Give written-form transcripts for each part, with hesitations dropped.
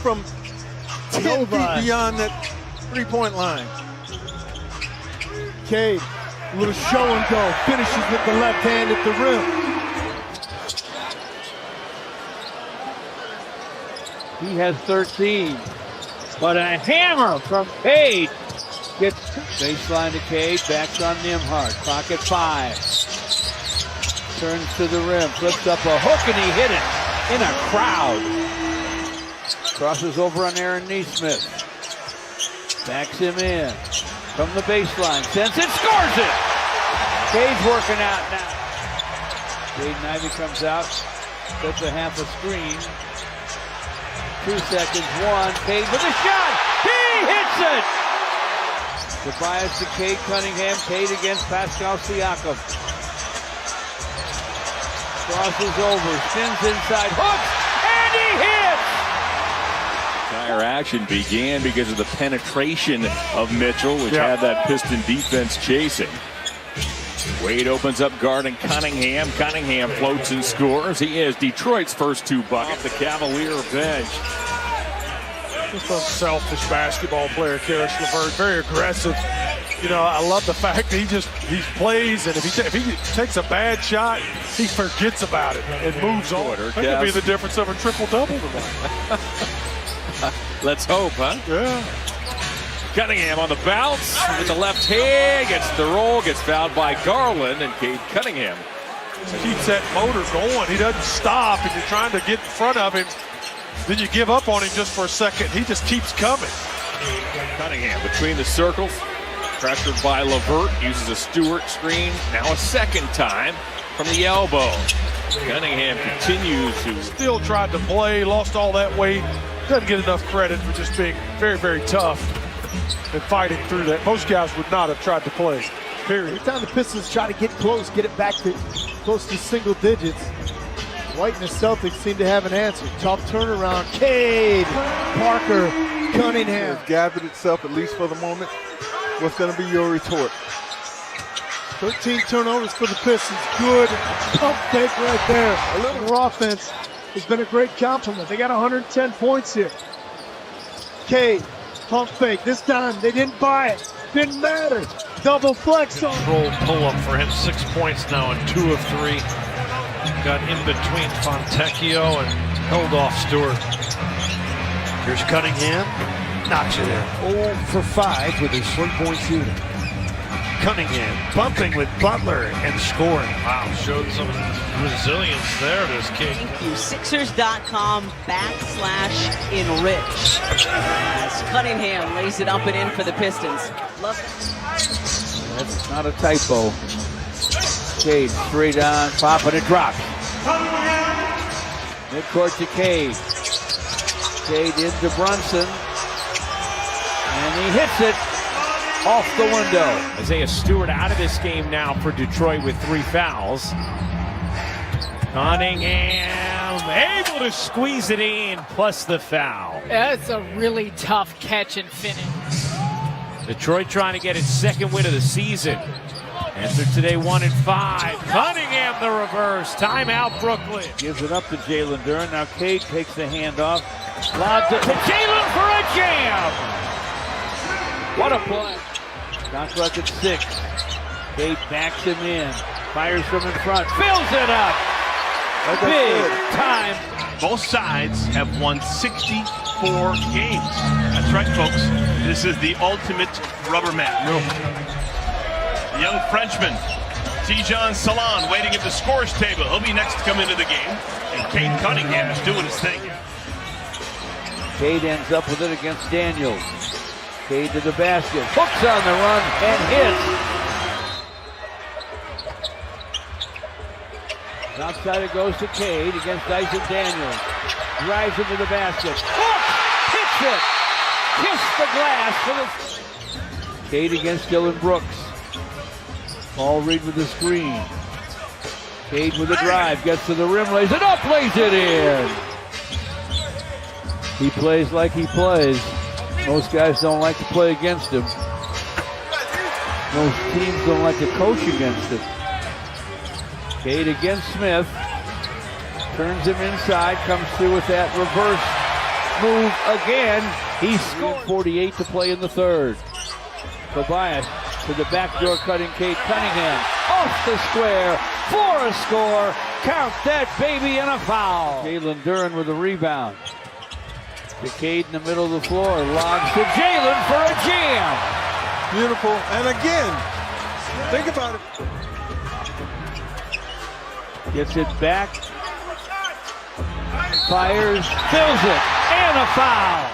from 10 feet beyond that three-point line. Cade, a little show and go, finishes with the left hand at the rim. He has 13, but a hammer from Cade. Gets baseline to Cade, backs on Nembhard, clock at 5. Turns to the rim, flips up a hook, and he hit it in a crowd. Crosses over on Aaron Nesmith. Backs him in. From the baseline, sends it, scores it! Cade's working out now. Jaden Ivey comes out, puts a half a screen. 2 seconds, 1, Cade with a shot! He hits it! Tobias to Cade Cunningham, Cade against Pascal Siakam. Crosses over, spins inside, hooks, and he hits! Entire action began because of the penetration of Mitchell, which had that Piston defense chasing. Wade opens up guarding Cunningham. Cunningham floats and scores. He is Detroit's first 2 buckets. The Cavalier bench. Just a selfish basketball player, Karis LeVert, very aggressive. You know, I love the fact that he plays, and if he takes a bad shot, he forgets about it and moves on. That could be the difference of a triple-double tonight. Let's hope, huh? Yeah. Cunningham on the bounce with the left hand, gets the roll, gets fouled by Garland, and Cade Cunningham keeps that motor going. He doesn't stop, and you're trying to get in front of him. Then you give up on him just for a second. He just keeps coming. Cunningham between the circles, pressured by LeVert, uses a Stewart screen, now a second time from the elbow. Cunningham continues to still tried to play, lost all that weight. Doesn't get enough credit for just being very, very tough and fighting through that. Most guys would not have tried to play, period. Every time the Pistons try to get close, get it back to close to single digits, White and the Celtics seem to have an answer. Tough turnaround. Cade, Parker, Cunningham. It's gathered itself, at least for the moment. What's going to be your retort? 13 turnovers for the Pistons. Good pump fake right there. A little offense has been a great compliment. They got 110 points here. Cade, pump fake. This time they didn't buy it. Didn't matter. Double flex on. Controlled pull-up for him. 6 points now and 2 of 3. Got in between Fontecchio and held off Stewart. Here's Cunningham. Knocks it in. 0 for 5 with his 3-point shooting. Cunningham bumping with Butler and scoring. Wow, showed some resilience there to this kid. Thank you. Sixers.com/enrich. As Cunningham lays it up and in for the Pistons. Love it. That's not a typo. Cade straight on, pop, and it drops. Midcourt to Cade. Cade into Brunson. And he hits it off the window. Isaiah Stewart out of this game now for Detroit with 3 fouls. Cunningham able to squeeze it in, plus the foul. That's a really tough catch and finish. Detroit trying to get its 2nd win of the season. Entered today 1-5. Cunningham the reverse. Timeout Brooklyn. Gives it up to Jalen Duren. Now Cade takes the handoff. Lobs it to Jalen for a jam. What a play. Shot clock at 6. Cade backs him in. Fires from in front. Fills it up. Big time. Both sides have won 64 games. That's right, folks. This is the ultimate rubber match. The young Frenchman, Tijan Salon, waiting at the scores table. He'll be next to come into the game. And Cade Cunningham is doing his thing. Cade ends up with it against Daniels. Cade to the basket. Hooks on the run and hits. Outside it goes to Cade against Dyson Daniels. Drives into the basket. Hook! Hits it! Kiss the glass for the... Cade against Dylan Brooks. Paul Reed with the screen. Cade with the drive. Gets to the rim, lays it up, lays it in. He plays like he plays. Most guys don't like to play against him. Most teams don't like to coach against him. Cade against Smith. Turns him inside, comes through with that reverse move again. He scored. 48 to play in the third. Tobias to the backdoor cutting Cade Cunningham. Off the square for a score. Count that baby and a foul. Jalen Duren with a rebound. To Cade in the middle of the floor. Lobs to Jalen for a jam. Beautiful. And again, think about it. Gets it back. Fires. Fills it. And a foul.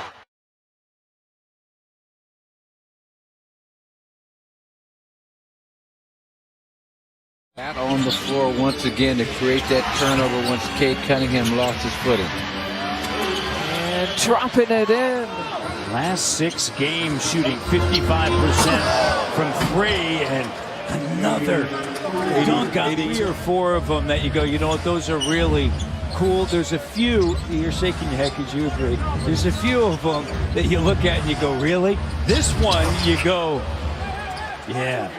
Out on the floor once again to create that turnover once Cade Cunningham lost his footing. And dropping it in. Last 6 games shooting 55% from 3 and another dunk on 3 or 4 of them that you go, you know what, those are really cool. There's a few, you're shaking your head because you agree. There's a few of them that you look at and you go, really? This one, you go, yeah.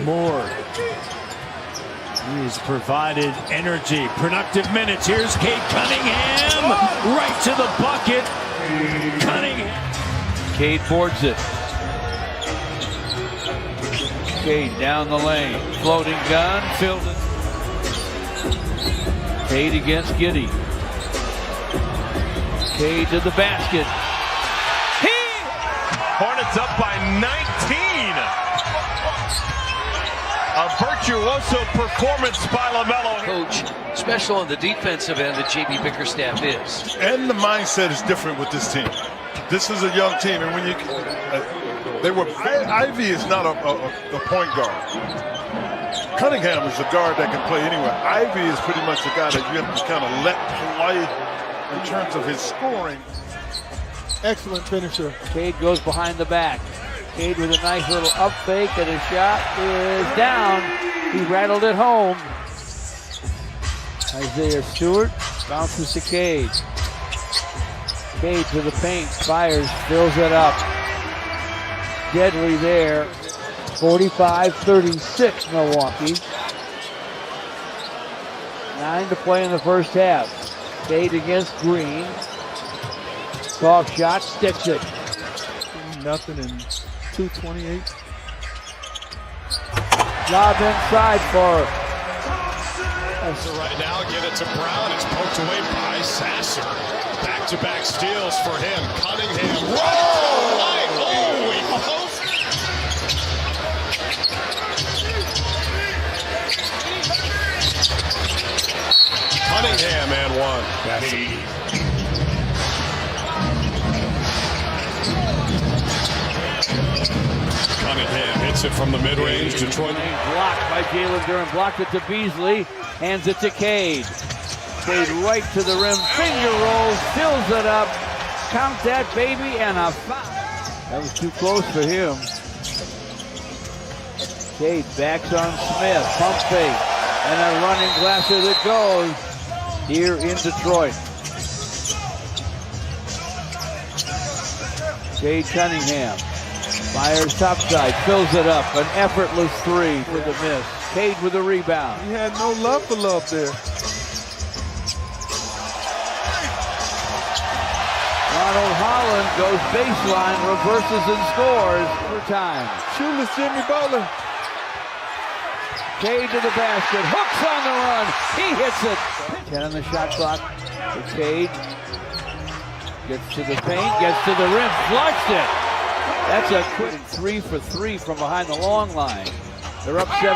More. He has provided energy, productive minutes. Here's Cade Cunningham, right to the bucket. Cunningham. Cade boards it. Cade down the lane, floating gun, filled it. Cade against Giddey. Cade to the basket. Hornets up by 19. A virtuoso performance by LaMelo. Coach, special on the defensive end that J.B. Bickerstaff is. And the mindset is different with this team. This is a young team, and when you Ivy is not a point guard. Cunningham is a guard that can play anywhere. Ivy is pretty much the guy that you have to kind of let play in terms of his scoring. Excellent finisher. Cade goes behind the back. Cade with a nice little up fake, and his shot is down. He rattled it home. Isaiah Stewart bounces to Cade. Cade to the paint, fires, fills it up. Deadly there. 45-36 Milwaukee. 9 to play in the first half. Cade against Green. Soft shot, sticks it. Nothing in 2:28. Lob inside for. Right now, get it to Brown. It's poked away by Sasser. Back-to-back steals for him. Cunningham. Whoa! Holy post! Cunningham and one. Cunningham hits it from the mid-range. Detroit. Blocked by Jalen Duren. Blocked it to Beasley. Hands it to Cade. Cade right to the rim. Finger rolls. Fills it up. Count that baby and a foul. That was too close for him. Cade backs on Smith. Pump fake. And a running glasser that goes here in Detroit. Cade Cunningham. Fires topside, fills it up, an effortless 3 with a miss. Cade with a rebound. He had no love for love there. Ronald Holland goes baseline, reverses and scores for time. Shoeless Jimmy Butler. Cade to the basket, hooks on the run, he hits it. 10 on the shot clock for Cade. Gets to the paint, gets to the rim, flushed it. That's a quick 3 for 3 from behind the long line. They're up 17-9.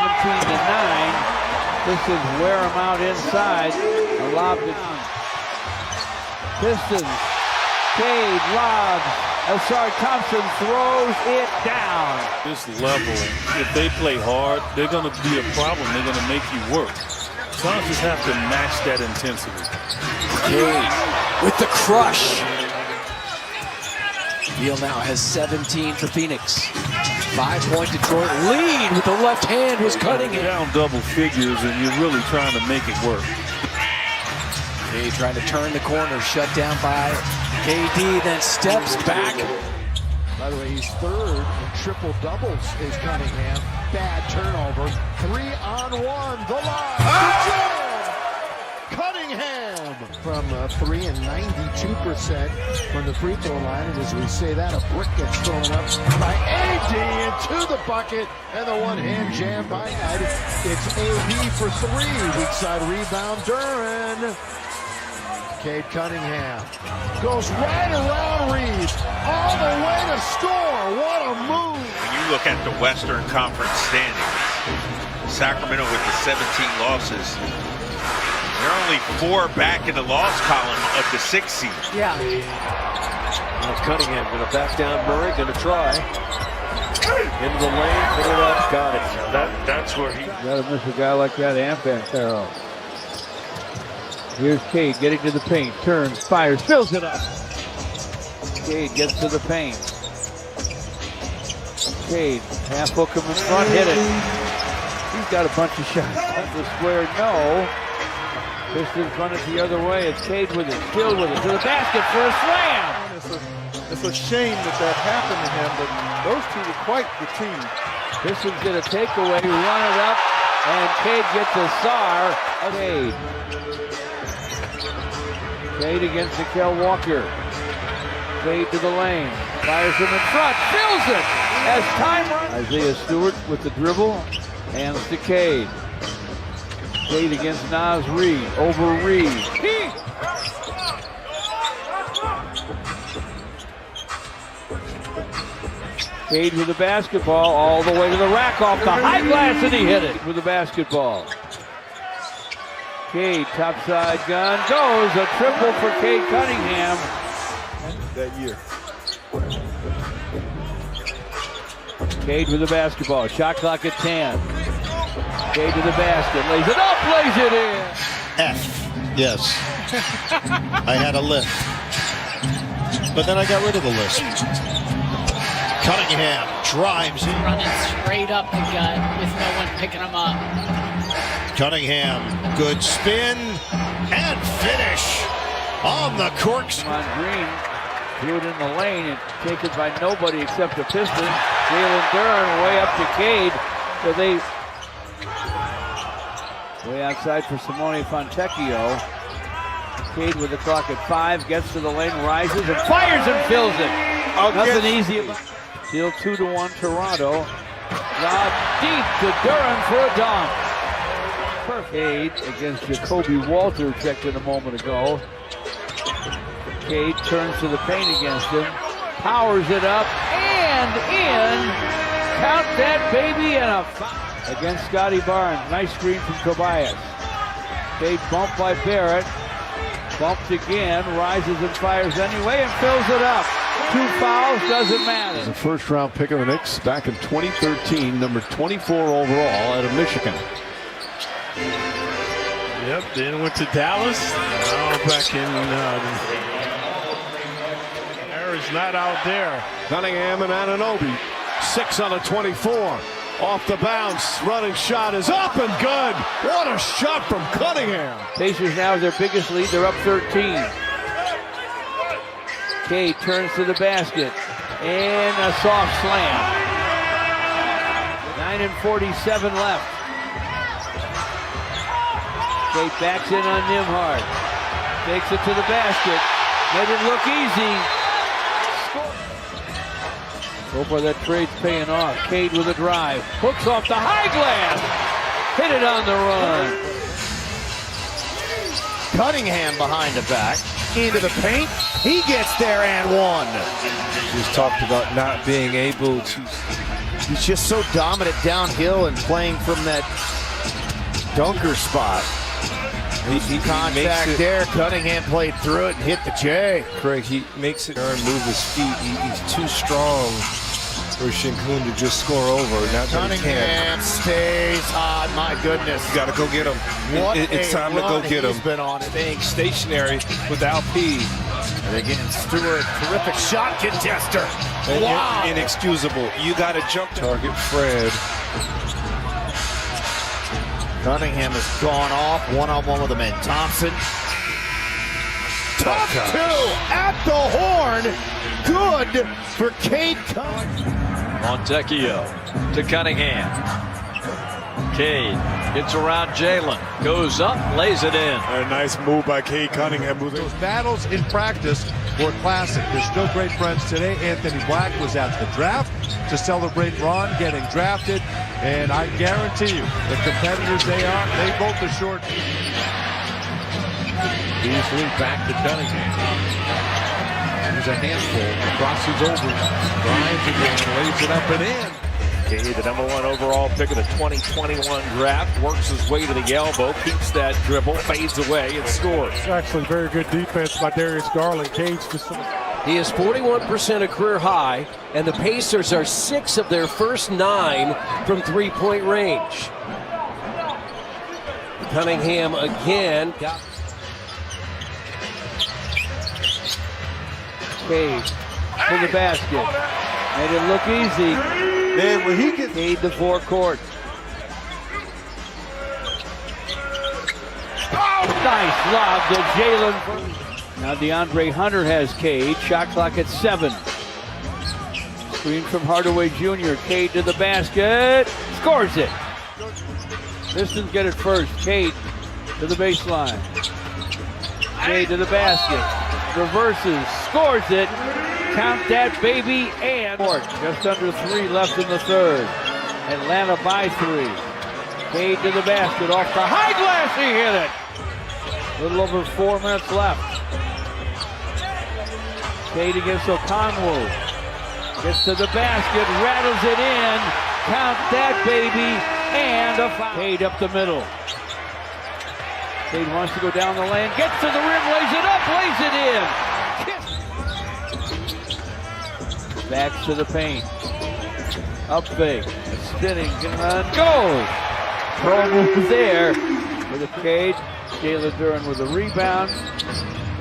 This is wear them out inside. A lob to Pistons. Cade lobs. Asar Thompson throws it down. This level, if they play hard, they're going to be a problem. They're going to make you work. Suns just have to match that intensity. Cade with the crush. Beal now has 17 for Phoenix. 5-point Detroit lead with the left hand was Cunningham. Down double figures and you're really trying to make it work. Cade trying to turn the corner, shut down by KD, then steps back. By the way, he's 3rd in triple doubles is Cunningham. Bad turnover. 3-on-1. The line. Cunningham. from 3 and 92% from the free throw line. And as we say that, a brick gets thrown up by AD into the bucket, and the one-hand jam by Knight. It's AD for 3. Weak side rebound, Duran. Cade Cunningham goes right around Reeves, all the way to score. What a move! When you look at the Western Conference standings, Sacramento with the 17 losses, they're only 4 back in the loss column of the 6th seed. Yeah. Now Cunningham going to back down Murray, going to try. Into the lane, put it up, got it. That's where he... Gotta miss a guy like that, and Pantero. Here's Cade getting to the paint, turns, fires, fills it up. Cade gets to the paint. Cade, half hook him in front, hit it. He's got a bunch of shots. At the square, no. Pistons run it the other way. It's Cade with it, still with it, to the basket for a slam. It's a shame that happened to him, but those two were quite the team. Pistons get a takeaway, run it up, and Cade gets a SAR. Cade. Cade against Nickel Walker. Cade to the lane. Fires him in front. Fills it as time runs. Isaiah Stewart with the dribble. Hands to Cade. Cade against Naz Reid. Over Reid. Cade with the basketball all the way to the rack off the high glass, and he hit it with the basketball. Cade, topside gun, goes a triple for Cade Cunningham. That year. Cade with the basketball, shot clock at 10. Cade to the basket, lays it up, lays it in. F, yes. I had a lift, but then I got rid of the list. Cunningham drives in. Running straight up the gut with no one picking him up. Cunningham, good spin and finish on the corks. On Green, threw it in the lane and taken by nobody except the Pistons. Jalen Duran way up to Cade. So they way outside for Simone Fontecchio. Cade with the clock at 5, gets to the lane, rises and fires and fills it. Nothing easy about it. Still 2-1 Toronto. Lob deep to Duran for a dunk. Cade against Jacoby Walter, checked in a moment ago. Cade turns to the paint against him, powers it up and in. Count that baby, and a foul against Scotty Barnes. Nice screen from Tobias. Cade bumped by Barrett, bumped again, rises and fires anyway and fills it up. 2 fouls, doesn't matter. He's a first-round pick of the Knicks back in 2013, number 24 overall out of Michigan. Yep, then went to Dallas. Now back in. Harris not out there. Cunningham and Anunoby. 6 on the 24. Off the bounce. Running shot is up and good. What a shot from Cunningham. Pacers now have their biggest lead. They're up 13. Cade turns to the basket. And a soft slam. 9:47 left. Cade backs in on Nembhard. Takes it to the basket. Made it look easy. So far that trade's paying off. Cade with a drive. Hooks off the high glass. Hit it on the run. Cunningham behind the back. Into the paint. He gets there and one. Just talked about not being able to. He's just so dominant downhill and playing from that dunker spot. He contact there. Cunningham played through it and hit the J. Craig, he makes it move his feet. He's too strong for Şengün to just score over. Cunningham stays hot. My goodness. You got to go get him. It's time to go get him. Been on it. Staying stationary without P. And again, Stewart, terrific shot contester. Wow. Inexcusable. You got to jump target Fred. Cunningham has gone off one-on-one with him and Thompson. Tough 2 at the horn. Good for Cade Cunningham. Fontecchio to Cunningham. Cade Gets around Jalen. Goes up, lays it in. A nice move by Cade Cunningham. Those battles in practice were classic. They're still great friends today. Anthony Black was at the draft to celebrate Ron getting drafted. And I guarantee you, the competitors they are, they both are short. Beasley back to Cunningham. Here's a handful. Crosses over. Drives again. Lays it up and in. Cade, the #1 overall pick of the 2021 draft, works his way to the elbow, keeps that dribble, fades away, and scores. It's actually very good defense by Darius Garland. Cade's just He is 41% a career high, and the Pacers are 6 of their first 9 from three-point range. Cunningham again. Cade to the basket. Made it look easy. Man, when he gets Cade to forecourt. Nice lob to Jalen. Now DeAndre Hunter has Cade. Shot clock at 7. Screen from Hardaway Jr. Cade to the basket. Scores it. Pistons get it first. Cade to the baseline. Cade to the basket. Reverses. Scores it. Count that baby, and just under 3 left in the third. Atlanta by 3. Cade to the basket off the high glass. He hit it. A little over 4 minutes left. Cade against O'Conwell. Gets to the basket, rattles it in. Count that baby, and a foul. Cade up the middle. Cade wants to go down the lane. Gets to the rim, lays it up, lays it in. Back to the paint. Up fake. Spinning. Gonna go. Pro move there. With a Cade. Jalen Duren with a rebound.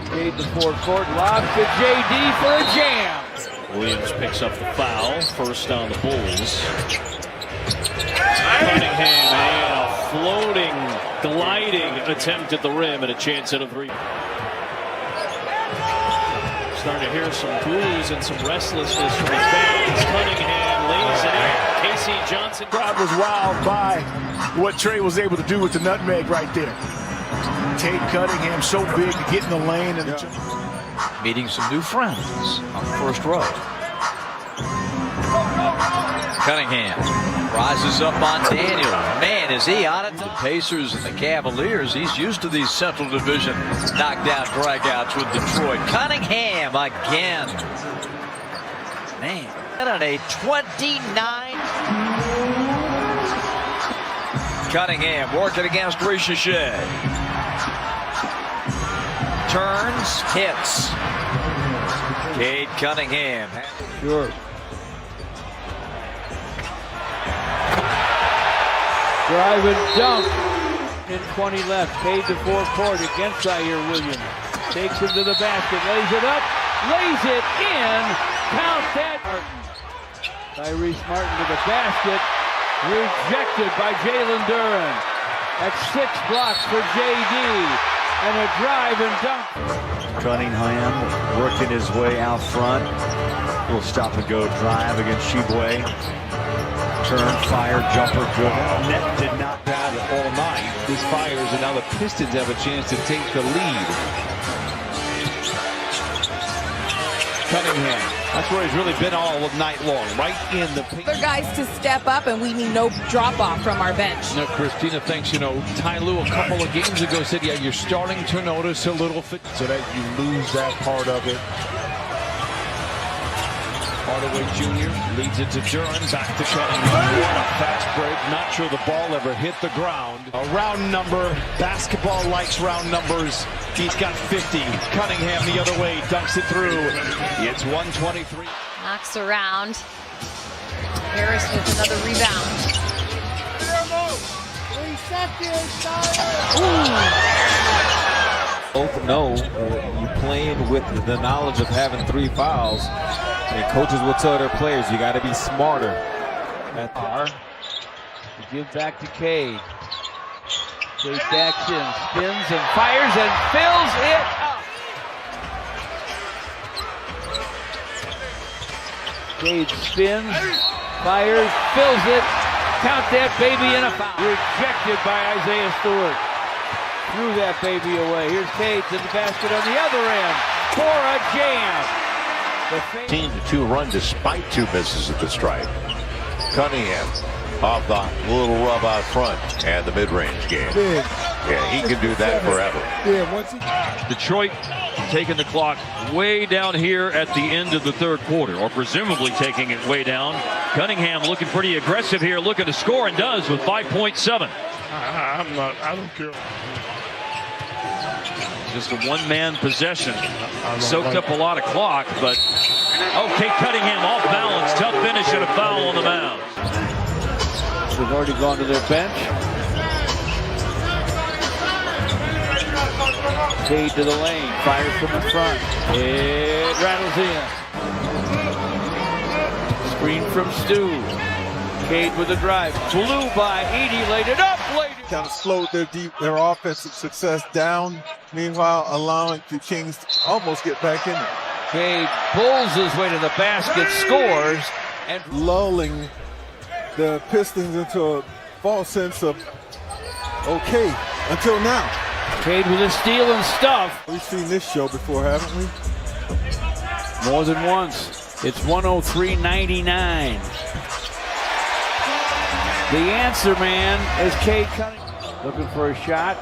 Cade to forecourt. Lob to JD for a jam. Williams picks up the foul. First on the Bulls. Cunningham and a floating, gliding attempt at the rim and a chance at a 3. Starting to hear some boos and some restlessness from his fans. Cunningham lays it in. Casey Johnson. Crowd was wowed by what Trey was able to do with the nutmeg right there. Cade Cunningham so big to get in the lane. And meeting some new friends on the first row. Cunningham rises up on Daniel. Man, is he on it? The Pacers and the Cavaliers, he's used to these Central Division knockdown dragouts with Detroit. Cunningham again. Man, on a 29. Cunningham working against Ricochet. Turns, hits. Cade Cunningham. Sure. Drive and dunk. In 20 left. Cade to forecourt against Zaire Williams. Takes him to the basket. Lays it up. Lays it in. Count that. Tyrese Martin to the basket. Rejected by Jalen Duren. That's 6 blocks for JD. And a drive and dunk. Cunningham working his way out front. Little stop and go drive against Sheboy. Turn, fire, jumper, good. Net did not have it all night. This fires, and now the Pistons have a chance to take the lead. Cunningham. That's where he's really been all night long, right in the paint. Other guys to step up, and we need no drop-off from our bench. No, Christina thinks, Ty Lue a couple of games ago said, yeah, you're starting to notice a little fit. So that you lose that part of it. Hardaway Jr. leads it to Duren, back to Cunningham. What a fast break. Not sure the ball ever hit the ground. A round number. Basketball likes round numbers. He's got 50. Cunningham the other way, dunks it through. It's 123. Knocks around. Harris with another rebound. 3 seconds. Both know you're playing with the knowledge of having 3 fouls. And coaches will tell their players, you got to be smarter. To give back to Cade. Cade backs in, spins and fires and fills it up. Cade spins, fires, fills it, count that baby in a foul. Rejected by Isaiah Stewart. Threw that baby away. Here's Cade to the basket on the other end for a jam. 15-2 run despite 2 misses at the stripe. Cunningham off the little rub out front and the mid-range game. Big. Yeah, he can do that forever. Yeah, once he... Detroit taking the clock way down here at the end of the third quarter, or presumably taking it way down. Cunningham looking pretty aggressive here, looking to score, and does with 5.7. I don't care. Just a one-man possession. Soaked up a lot of clock, but Cade Cunningham off balance. Tough finish and a foul on the mound. They've already gone to their bench. Cade to the lane, fires from the front. It rattles in. Screen from Stu. Cade with a drive. Blew by Edey, laid it up. Kind of slowed their offensive success down. Meanwhile, allowing the Kings to almost get back in there. Cade pulls his way to the basket, scores, and lulling the Pistons into a false sense of okay until now. Cade with a steal and stuff. We've seen this show before, haven't we? More than once. It's 103-99. The answer man is Cade Cunningham. Looking for a shot.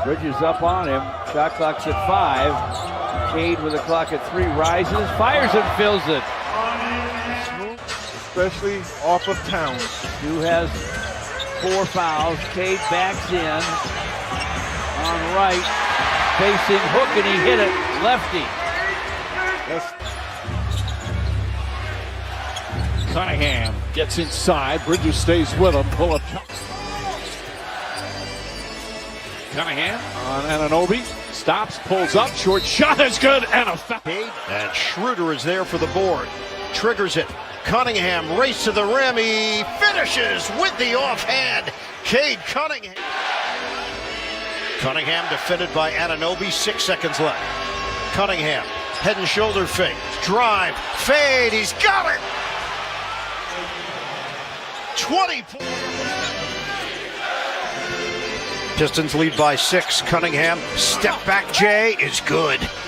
Bridges up on him. Shot clock's at 5. Cade with the clock at 3 rises, fires and fills it. Especially off of Towns. Stu has 4 fouls. Cade backs in. On right. Facing hook and he hit it. Lefty. Cunningham gets inside. Bridges stays with him. Pull up. Cunningham on Anunoby. Stops, pulls up. Short shot is good and a foul. And Schroeder is there for the board. Triggers it. Cunningham race to the rim. He finishes with the offhand. Cade Cunningham. Cunningham defended by Anunoby. 6 seconds left. Cunningham, head and shoulder fake. Drive, fade. He's got it. 20 points. Pistons lead by 6. Cunningham, step back J is good.